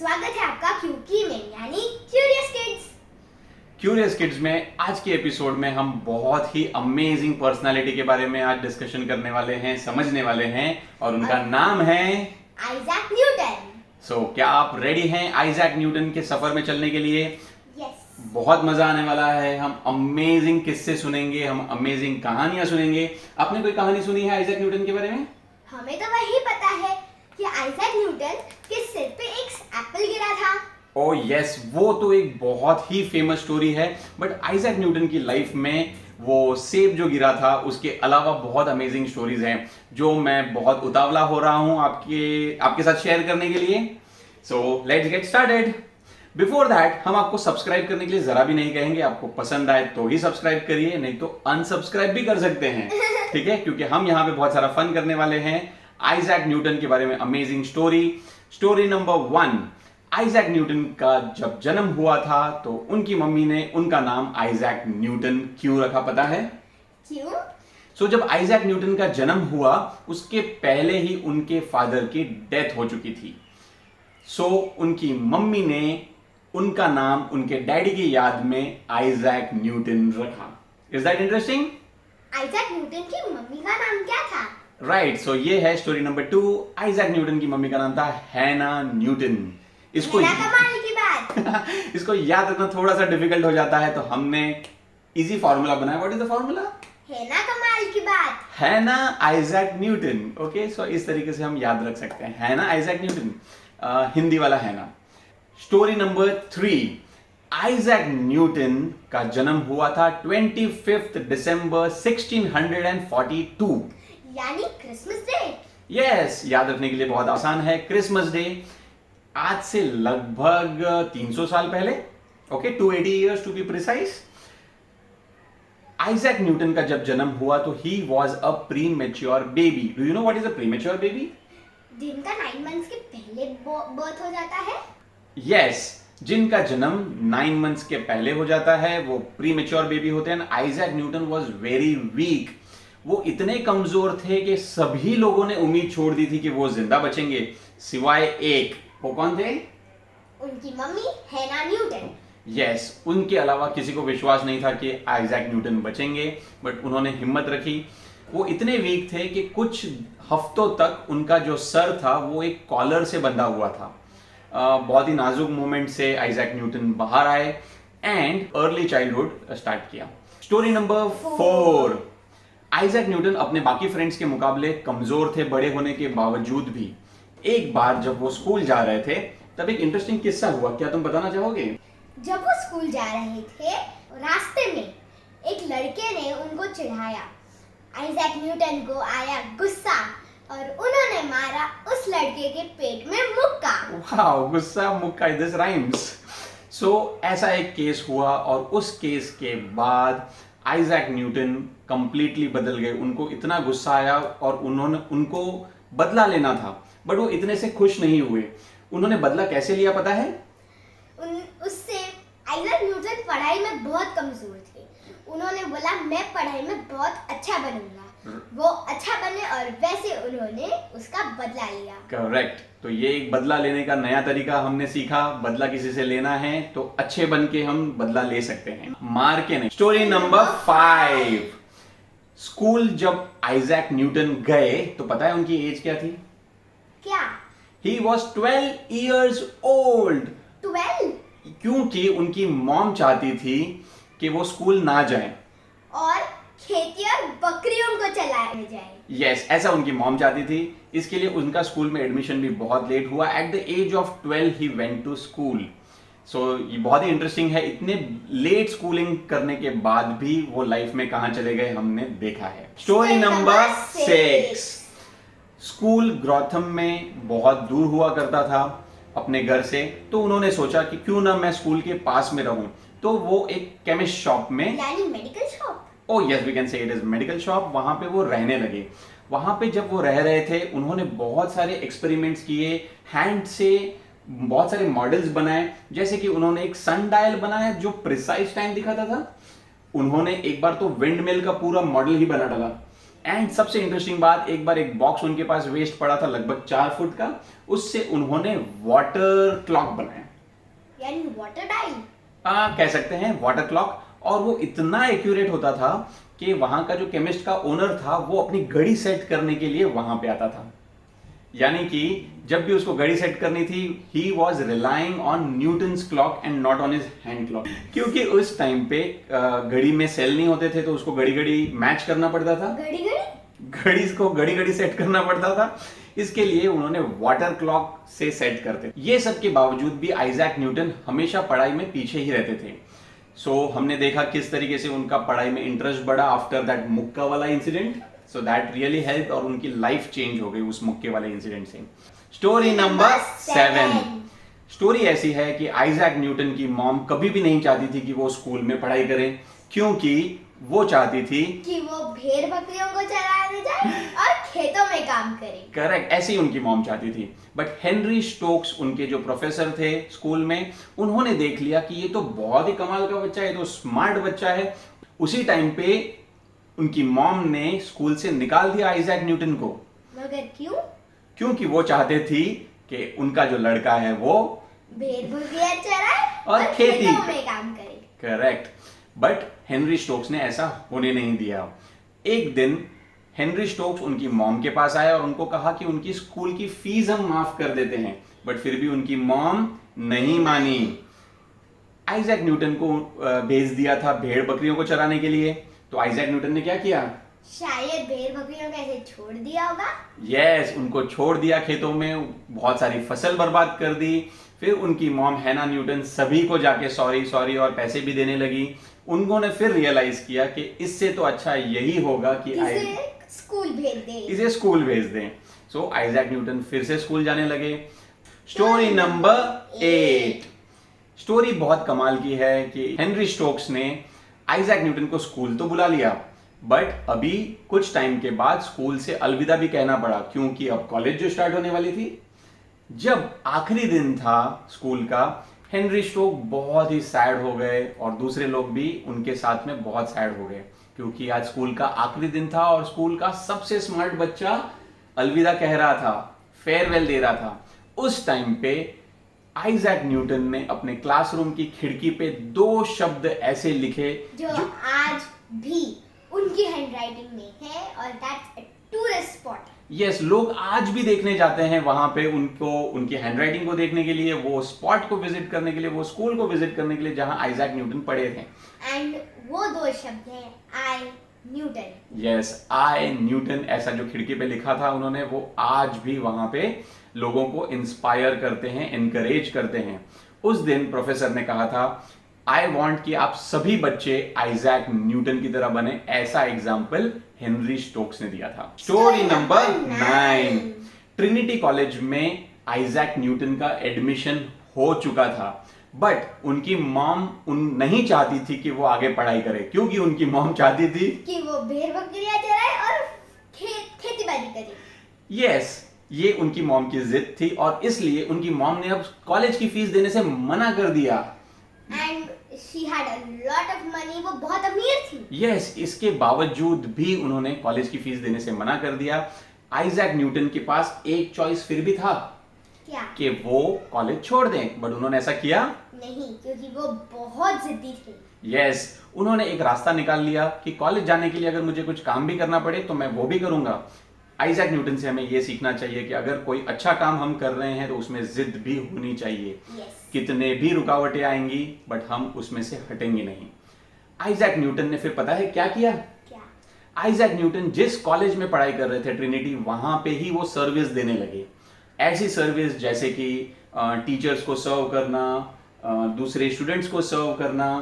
स्वागत है आपका क्यूकी में यानी क्यूरियस किड्स। क्यूरियस किड्स में आज के एपिसोड में हम बहुत ही अमेजिंग पर्सनालिटी के बारे में आज डिस्कशन करने वाले हैं, समझने वाले हैं और उनका नाम है आइजैक न्यूटन। क्या आप रेडी हैं आइजैक न्यूटन के सफर में चलने के लिए? यस। बहुत मजा आने वाला है। हम अमेजिंग किस्से सुनेंगे, हम अमेजिंग कहानियां सुनेंगे। आपने कोई कहानी सुनी है आइजैक न्यूटन के बारे में? हमें तो वही पता है कि आइजैक न्यूटन के सिर पे एक एप्पल गिरा था। ओह यस, वो तो एक बहुत ही फेमस स्टोरी है। बट आइजैक न्यूटन की लाइफ में वो सेब जो गिरा था उसके अलावा बहुत अमेजिंग स्टोरीज हैं जो मैं बहुत उतावला हो रहा हूं आपके साथ शेयर करने के लिए। So let's get started. Before that हम आपको सब्सक्राइब करने के लिए जरा भी नहीं कहेंगे। आपको पसंद आए तो ही सब्सक्राइब करिए, नहीं तो अनसब्सक्राइब भी कर सकते हैं, ठीक है? क्योंकि हम यहाँ पे बहुत सारा फन करने वाले हैं आइजैक न्यूटन के बारे में। Amazing story number 1। Isaac Newton का जब जन्म हुआ था तो उनकी मम्मी ने उनका नाम आइजैक न्यूटन क्यों रखा पता है? क्यों? जब आइजैक न्यूटन का जन्म हुआ उसके पहले ही उनके फादर की डेथ हो चुकी थी। उनकी मम्मी ने उनका नाम उनके डैडी की याद में आइजैक न्यूटन रखा। Is that interesting? Isaac Newton की मम्मी का नाम क्या था? राइट, ये है स्टोरी नंबर 2। आइजैक न्यूटन की मम्मी का नाम था हैना न्यूटन। इसको कमाल की बात। इसको याद रखना थोड़ा सा डिफिकल्ट हो जाता है, तो हमने इजी फॉर्मूला बनाया। What is the formula? हैना कमाल की बात। हैना आइजैक न्यूटन। ओके, इस तरीके से हम याद रख सकते हैं। हैना आइजैक न्यूटन, हिंदी वाला हैना। Story number 3। आइजैक न्यूटन का जन्म हुआ था 25 दिसंबर 1642 यानी क्रिसमस डे। यस, याद रखने के लिए बहुत आसान है। क्रिसमस डे आज से लगभग 300 साल पहले, okay, 280 years to be precise. Isaac Newton का जब जन्म हुआ तो he was a premature baby. Do you know what is a premature baby? जिनका 9 मंथ्स के पहले बर्थ हो जाता है। यस, जिनका जन्म 9 मंथ्स के पहले हो जाता है वो प्रीमेच्योर बेबी होते हैं। Isaac Newton was very weak. वो इतने कमजोर थे कि सभी लोगों ने उम्मीद छोड़ दी थी कि वो जिंदा बचेंगे, सिवाय एक। वो कौन थे? उनकी मम्मी हैना न्यूटन। यस, उनके अलावा किसी को विश्वास नहीं था कि आइजैक न्यूटन बचेंगे, बट उन्होंने हिम्मत रखी। वो इतने वीक थे कि कुछ हफ्तों तक उनका जो सर था वो एक कॉलर से बंधा हुआ था। बहुत ही नाजुक मोमेंट से आइजैक न्यूटन बाहर आए एंड अर्ली चाइल्डहुड स्टार्ट किया। Story number 4। आइजैक न्यूटन अपने बाकी फ्रेंड्स के मुकाबले कमजोर थे बड़े होने के बावजूद भी। एक बार जब वो स्कूल जा रहे थे तब एक इंटरेस्टिंग किस्सा हुआ, क्या तुम बताना चाहोगे? जब वो स्कूल जा रहे थे रास्ते में एक लड़के ने उनको चिढ़ाया। आइजैक न्यूटन को आया गुस्सा और उन्होंने मारा उस लड़के के पेट में मुक्का। वाओ, गुस्सा मुक्का, दिस राइम्स। ऐसा एक केस हुआ और उस केस के बाद आइजैक न्यूटन कंप्लीटली बदल गए। उनको इतना गुस्सा आया और उनको बदला लेना था, बट वो इतने से खुश नहीं हुए। उन्होंने बदला कैसे लिया पता है? उससे आइजैक न्यूटन पढ़ाई में बहुत कमजोर थे। उन्होंने बोला मैं पढ़ाई में बहुत अच्छा बनूंगा। वो अच्छा बने और वैसे उन्होंने उसका बदला लिया। करेक्ट। तो ये एक बदला लेने का नया तरीका हमने सीखा। बदला किसी से लेना है तो अच्छे बन के हम बदला ले सकते हैं, मार के नहीं। Story number 5। स्कूल जब आइजैक न्यूटन गए तो पता है उनकी एज क्या थी? क्या? He was 12 years old। 12? क्योंकि उनकी मॉम चाहती थी कि वो स्कूल ना जाएं और खेती और बकरियों को चलाया जाए। यस, ऐसा उनकी मॉम चाहती थी। इसके लिए उनका स्कूल में एडमिशन भी बहुत लेट हुआ। At the age of 12 he went to school. ये बहुत ही इंटरेस्टिंग है। इतने लेट स्कूलिंग करने के बाद भी वो लाइफ में कहां चले गए हमने देखा है। Story number 6। स्कूल ग्रॉथम में बहुत दूर हुआ करता था अपने घर से, तो उन्होंने सोचा कि क्यों ना मैं स्कूल के पास में रहूं। तो वो एक केमिस्ट शॉप में, यानी medical shop. Oh yes, we can say it is medical shop, वहां पे वो रहने लगे। वहां पे जब वो रह रहे थे उन्होंने बहुत सारे एक्सपेरिमेंट्स किए, हैंड से बहुत सारे मॉडल्स बनाए। जैसे कि उन्होंने एक सन डायल बनाया जो प्रिसाइज टाइम दिखाता था। उन्होंने एक बार तो विंड मिल का पूरा मॉडल ही बना डाला एंड सबसे इंटरेस्टिंग बात, एक बार एक बॉक्स उनके पास वेस्ट पड़ा था लगभग 4 फुट का, उससे उन्होंने वाटर क्लॉक बनाया, यानी वाटर डायल। कह सकते हैं वाटर क्लॉक। और वो इतना एक्यूरेट होता था कि वहां का जो केमिस्ट का ओनर था वो अपनी घड़ी सेट करने के लिए वहां पे आता था। यानी कि जब भी उसको घड़ी सेट करनी थी, he was relying on Newton's clock and not on his hand clock, क्योंकि उस टाइम पे घड़ी में सेल नहीं होते थे, तो उसको घड़ी घड़ी मैच करना पड़ता था, घड़ी को घड़ी घड़ी सेट करना पड़ता था। इसके लिए उन्होंने वाटर क्लॉक से सेट करते। ये सब के बावजूद भी आइजैक न्यूटन हमेशा पढ़ाई में पीछे ही रहते थे। सो हमने देखा किस तरीके से उनका पढ़ाई में इंटरेस्ट बढ़ा आफ्टर दैट मुक्का वाला incident. So that really help, और उनकी लाइफ चेंज हो गई उस मुक्के वाले इंसिडेंट से। Story number 7। स्टोरी ऐसी है कि आइजैक न्यूटन की मॉम कभी भी नहीं चाहती थी कि वो स्कूल में पढ़ाई करें, क्योंकि वो चाहती थी कि वो भेड़ बकरियों को चराने जाए और खेतों में काम करे। करेक्ट, ऐसी उनकी मॉम चाहती थी। बट हेनरी स्टोक्स, उनके जो प्रोफेसर थे स्कूल में, उन्होंने देख लिया कि ये तो बहुत ही कमाल का बच्चा है, ये तो स्मार्ट बच्चा है। उसी टाइम पे उनकी मॉम ने स्कूल से निकाल दिया आइजैक न्यूटन को। मगर क्यों? क्योंकि वो चाहते थी कि उनका जो लड़का है वो भेड़ बकरियां चराए और खेती में काम करे। करेक्ट। बट हेनरी स्टोक्स ने ऐसा होने नहीं दिया। एक दिन हेनरी स्टोक्स उनकी मॉम के पास आया और उनको कहा कि उनकी स्कूल की फीस हम माफ कर देते हैं, बट फिर भी उनकी मॉम नहीं मानी। आइजैक न्यूटन को भेज दिया था भेड़ बकरियों को चराने के लिए। तो आइजैक न्यूटन ने क्या किया? शायद भेड़ बकरियों को ऐसे छोड़ दिया होगा। यस, उनको छोड़ दिया खेतों में, बहुत सारी फसल बर्बाद कर दी। फिर उनकी मॉम हैना न्यूटन सभी को जाके सॉरी सॉरी और पैसे भी देने लगी। उन्होंने फिर रियलाइज किया कि इससे तो अच्छा यही होगा कि इसे स्कूल भेज दें। सो आइजैक न्यूटन फिर से स्कूल जाने लगे। Story number 8। स्टोरी बहुत कमाल की है कि हेनरी स्टोक्स ने आइजैक न्यूटन को स्कूल तो बुला लिया, बट अभी कुछ टाइम के बाद स्कूल से अलविदा भी कहना पड़ा, क्योंकि अब कॉलेज जो स्टार्ट होने वाली थी। जब आखिरी दिन था स्कूल का, हेनरी स्टोक बहुत ही सैड हो गए और दूसरे लोग भी उनके साथ में बहुत सैड हो गए, क्योंकि आज स्कूल का आखिरी दिन था और स्कूल का सबसे स्मार्ट बच्चा अलविदा कह रहा था, फेयरवेल दे रहा था। उस टाइम पे आइजैक न्यूटन ने अपने क्लासरूम की खिड़की पे 2 शब्द ऐसे लिखे जो आज भी उनकी हैंडराइटिंग में है, और that's a tourist spot. Yes, लोग आज भी देखने जाते हैं वहां पे उनको, उनकी हैंडराइटिंग को देखने के लिए, वो स्पॉट को विजिट करने के लिए, वो स्कूल को विजिट करने के लिए जहां आइजैक न्यूटन पढ़े थे। एंड वो 2 शब्द हैं आई न्यूटन। यस, आई न्यूटन, ऐसा जो खिड़की पे लिखा था उन्होंने, वो आज भी वहां पे लोगों को इंस्पायर करते हैं, एनकरेज करते हैं। उस दिन प्रोफेसर ने कहा था, आई वॉन्ट कि आप सभी बच्चे आइजैक न्यूटन की तरह बने। ऐसा एग्जाम्पल हेनरी स्टोक्स ने दिया था। Story number 9। ट्रिनिटी कॉलेज में आइजैक न्यूटन का एडमिशन हो चुका था, बट उनकी मॉम नहीं चाहती थी कि वो आगे पढ़ाई करे, क्योंकि उनकी मॉम चाहती थी कि वो भेड़ बकरियां चराए और खेती बाड़ी करे। यस, ये उनकी मॉम की जिद थी और इसलिए उनकी मॉम ने अब कॉलेज की फीस देने से मना कर दिया। And she had a lot of money, वो बहुत अमीर थी। यस, इसके बावजूद भी उन्होंने कॉलेज की फीस देने से मना कर दिया। आइजैक न्यूटन के पास एक चॉइस फिर भी था, क्या? कि वो कॉलेज छोड़ दें, बट उन्होंने ऐसा किया नहीं, क्योंकि वो बहुत जिद्दी थे। यस, उन्होंने एक रास्ता निकाल लिया कि कॉलेज जाने के लिए अगर मुझे कुछ काम भी करना पड़े तो मैं वो भी करूंगा। आइजैक न्यूटन से हमें यह सीखना चाहिए कि अगर कोई अच्छा काम हम कर रहे हैं तो उसमें जिद भी होनी चाहिए। कितने भी रुकावटें आएंगी, बट हम उसमें से हटेंगे नहीं। आइजैक न्यूटन ने फिर पता है क्या किया? आइजैक न्यूटन जिस कॉलेज में पढ़ाई कर रहे थे, ट्रिनिटी, वहां पे ही वो सर्विस देने लगे। ऐसी सर्विस जैसे कि टीचर्स को सर्व करना, दूसरे स्टूडेंट्स को सर्व करना,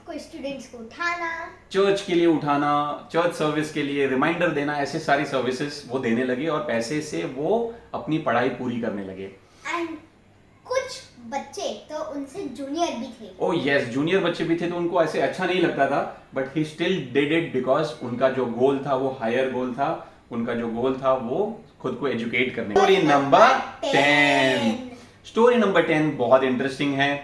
कोई स्टूडेंट्स को उठाना, चर्च के लिए उठाना, चर्च सर्विस के लिए रिमाइंडर देना, ऐसे सारी सर्विसेज वो देने लगे और पैसे से वो अपनी पढ़ाई पूरी करने लगे। एंड कुछ बच्चे तो उनसे जूनियर भी थे। ओ यस, जूनियर बच्चे भी थे, तो उनको ऐसे अच्छा नहीं लगता था, but he still did it because उनका जो गोल था वो हायर गोल था। उनका जो गोल था वो खुद को एजुकेट करने। Story number 10। स्टोरी नंबर 10 बहुत इंटरेस्टिंग है।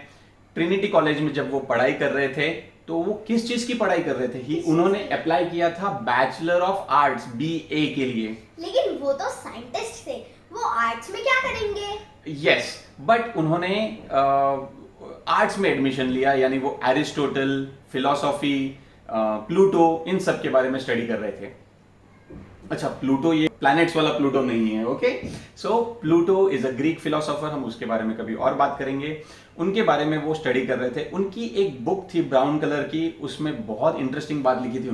ट्रिनिटी कॉलेज में जब वो पढ़ाई कर रहे थे तो वो किस चीज की पढ़ाई कर रहे थे? उन्होंने अप्लाई किया था बैचलर ऑफ आर्ट्स BA के लिए। लेकिन वो तो साइंटिस्ट थे, वो आर्ट्स में क्या करेंगे? यस, बट उन्होंने आर्ट्स में एडमिशन लिया, यानी वो एरिस्टोटल, फिलोसॉफी, प्लूटो, इन सब के बारे में स्टडी कर रहे थे। अच्छा, प्लूटो ये प्लैनेट्स वाला प्लूटो नहीं है, okay. So Pluto is a Greek philosopher, हम उसके बारे में कभी और बात करेंगे। उनके बारे में वो स्टडी कर रहे थे। उनकी एक बुक थी ब्राउन कलर की, उसमें बहुत इंटरेस्टिंग बात लिखी थी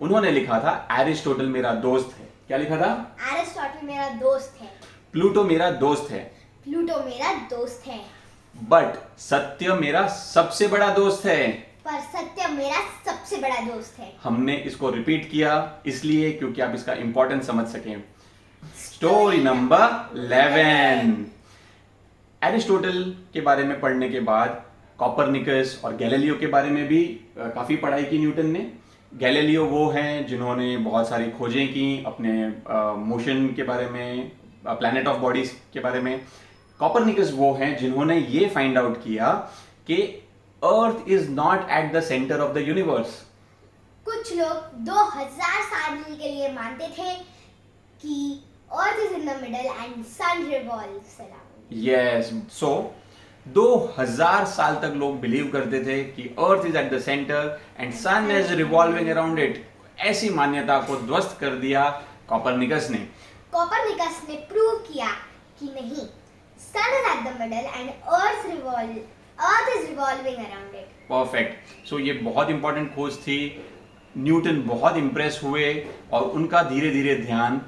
उन्होंने लिखा था एरिस्टोटल मेरा दोस्त है। क्या लिखा था? एरिस्टोटल मेरा दोस्त है, प्लूटो मेरा दोस्त है, प्लूटो मेरा दोस्त है, बट सत्य मेरा सबसे बड़ा दोस्त है। पर सत्य मेरा सबसे बड़ा दोस्त है। हमने इसको रिपीट किया इसलिए क्योंकि आप इसका इंपॉर्टेंस समझ सकें। Story number 11। एरिस्टोटल के बारे में पढ़ने के बाद कॉपरनिकस और गैलीलियो के बारे में भी काफी पढ़ाई की न्यूटन ने। गैलीलियो वो हैं जिन्होंने बहुत सारी खोजें की अपने मोशन के बारे में, प्लैनेट ऑफ बॉडीज के बारे में। कॉपरनिकस वो हैं जिन्होंने ये फाइंड आउट किया कि earth is not at the center of the universe. कुछ लोग 2000 साल के लिए मानते थे कि earth is in the middle and sun revolves around. Yes, so 2000 साल तक लोग बिलीव करते थे कि earth is at the center and sun is revolving around it. ऐसी मान्यता को ध्वस्त कर दिया कॉपरनिकस ने। कॉपरनिकस ने प्रूव किया कि नहीं, sun is at the middle and earth is revolving around it. Perfect. So ये बहुत इंपॉर्टेंट खोज थी। न्यूटन बहुत इंप्रेस हुए और उनका धीरे धीरे ध्यान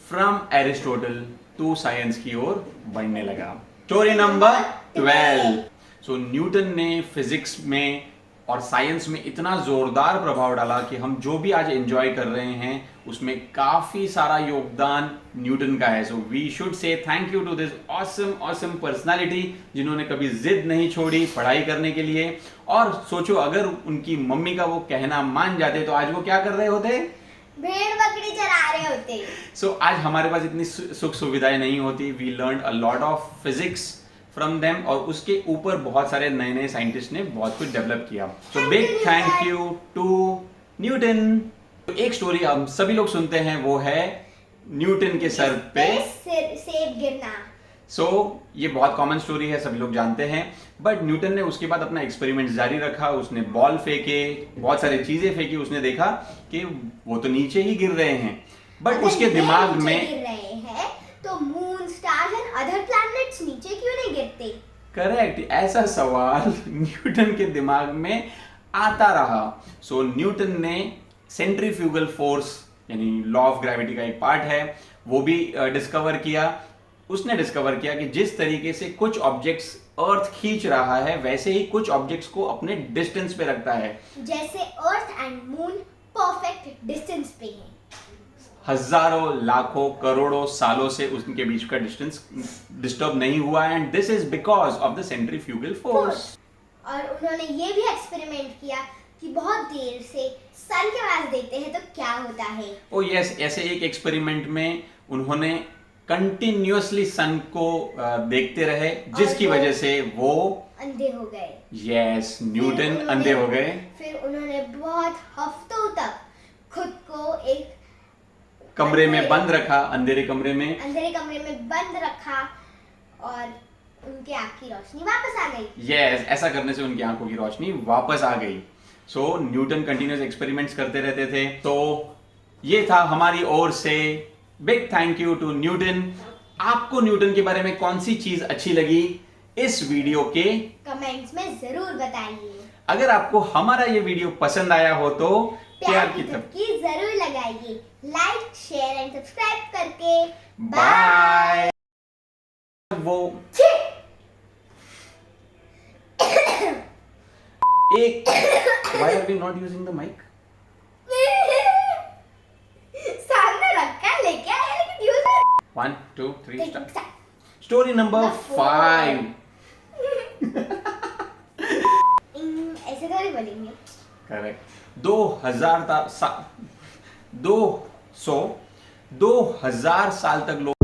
फ्रॉम एरिस्टोटल टू साइंस की ओर बढ़ने लगा। Story number 12। सो न्यूटन ने फिजिक्स में और साइंस में इतना जोरदार प्रभाव डाला कि हम जो भी आज एंजॉय कर रहे हैं उसमें काफी सारा योगदान न्यूटन का है। So we should say thank you to this awesome personality जिन्होंने कभी जिद नहीं छोड़ी पढ़ाई करने के लिए। और सोचो, अगर उनकी मम्मी का वो कहना मान जाते तो आज वो क्या कर रहे होते? भेड़ बकरी चरा रहे होते। सो आज हमारे पास इतनी सुख सुविधाएं नहीं होती। We learn a lot of physics from them और उसके ऊपर बहुत सारे नए नए साइंटिस्ट ने बहुत कुछ डेवलप किया। So big thank you to Newton. एक स्टोरी हम सभी लोग सुनते हैं, वो है न्यूटन के सर पे सेब गिरना। सो ये बहुत कॉमन स्टोरी है, सभी लोग जानते हैं। बट न्यूटन ने उसके बाद अपना एक्सपेरिमेंट जारी रखा। उसने बॉल फेंके, बहुत सारी चीजें फेंकी। उसने देखा कि वो तो नीचे ही गिर रहे हैं, बट उसके दिमाग में गिर रहे हैं तो moon, stars and other planets नीचे क्यों नहीं गिरते? करेक्ट, ऐसा सवाल न्यूटन के दिमाग में आता रहा। सो न्यूटन ने सेंट्रीफ्यूगल फोर्स यानी लॉ ऑफ ग्रेविटी का एक पार्ट है वो भी डिस्कवर किया। उसने डिस्कवर किया कि जिस तरीके से कुछ ऑब्जेक्ट्स अर्थ खींच रहा है वैसे ही कुछ ऑब्जेक्ट्स को अपने डिस्टेंस पे रखता है। जैसे earth and moon perfect distance पे हैं। हजारों, लाखों, करोड़ों सालों से उनके बीच का डिस्टेंस डिस्टर्ब नहीं हुआ and this is because of the centrifugal force. और उन्होंने ये भी एक्सपेरिमेंट किया कि बहुत देर से सन के पास देखते हैं तो क्या होता है। ओ यस, ऐसे एक एक्सपेरिमेंट में उन्होंने कंटिन्यूअसली सन को देखते रहे जिसकी वजह से वो अंधे हो गए। यस, न्यूटन अंधे हो गए। फिर उन्होंने बहुत हफ्तों तक खुद को एक कमरे में बंद रखा, अंधेरे कमरे में बंद रखा और उनकी आंख की रोशनी वापस आ गई। यस, ऐसा करने से उनकी आंखों की रोशनी वापस आ गई। सो न्यूटन कंटिन्यूस एक्सपेरिमेंट्स करते रहते थे। तो ये था हमारी ओर से big thank you to Newton. आपको न्यूटन के बारे में कौन सी चीज अच्छी लगी इस वीडियो के कमेंट्स में जरूर बताइए। अगर आपको हमारा ये वीडियो पसंद आया हो तो प्यार की थपकी जरूर लगाइए। लाइक, शेयर एंड सब्सक्राइब करके बाय। वो एक why are we not using the mic? सामने रखा है, लेके आया लेकिन यूज 1 2 3 स्टार्ट। Story number 5। ऐसे थोड़ी बोलेंगे। करेक्ट। 2000 साल तक लोग